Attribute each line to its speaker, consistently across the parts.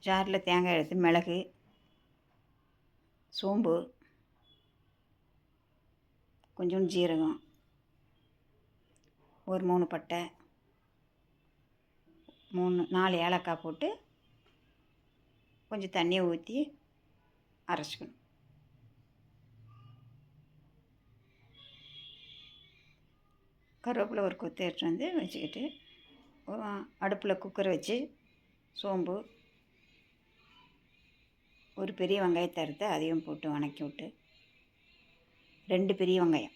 Speaker 1: ஜாரில் தேங்காய் எடுத்து மிளகு, சோம்பு, கொஞ்சோண்டு ஜீரகம், ஒரு 3 பட்டை, 4 ஏலக்காய் போட்டு கொஞ்சம் தண்ணியை ஊற்றி அரைச்சிக்கணும். கருவேப்பிலை ஒரு கொத்து எடுத்துகிட்டு வந்து வச்சுக்கிட்டு அடுப்பில் குக்கரை வச்சு சோம்பு, ஒரு பெரிய வெங்காயத்தை அறுத்து அதையும் போட்டு வணக்கி விட்டு 2 பெரிய வெங்காயம்,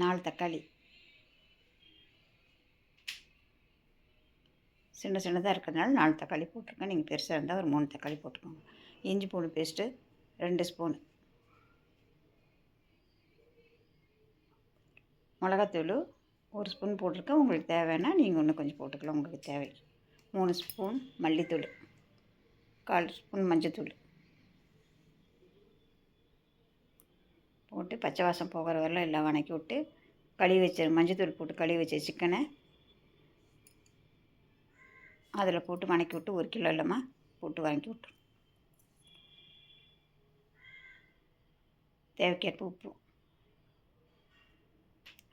Speaker 1: 4 தக்காளி, சின்னதாக இருக்கிறதுனால 4 தக்காளி போட்டிருக்கேன். நீங்கள் பெருசாக இருந்தால் ஒரு 3 தக்காளி போட்டுக்கோங்க. இஞ்சி பூண்டு பேஸ்ட்டு 2 ஸ்பூனு, மிளகாத்தூள் 1 ஸ்பூன் போட்டிருக்கேன். உங்களுக்கு தேவைன்னா நீங்கள் இன்னும் கொஞ்சம் போட்டுக்கலாம், உங்களுக்கு தேவை. 3 ஸ்பூன் மல்லித்தூள், 1/4 ஸ்பூன் மஞ்சத்தூள் போட்டு பச்சை வாசம் போகிற வரலாம் எல்லாம் வணக்கி விட்டு கழுவி வச்ச மஞ்சத்தூள் போட்டு கழுவி வச்ச சிக்கனை அதில் போட்டு வணக்கி விட்டு 1 கிலோ இல்லாமல் போட்டு வணக்கி விட்டு தேவைக்கேற்ப உப்பு,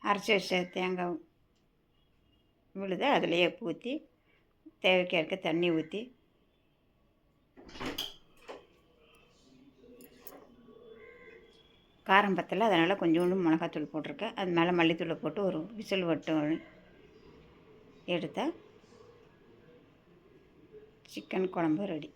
Speaker 1: அரைச்சி வச்ச தேங்காய் விழுது அதிலையே ஊற்றி தேவைக்கேற்க தண்ணி ஊற்றி காரம் பத்தலை, அதனால் கொஞ்சோண்டு மிளகாத்தூள் போட்டிருக்கேன். அது மேலே மல்லித்தூளை போட்டு ஒரு விசில் வட்டும் எடுத்தால் சிக்கன் குழம்பு ரெடி.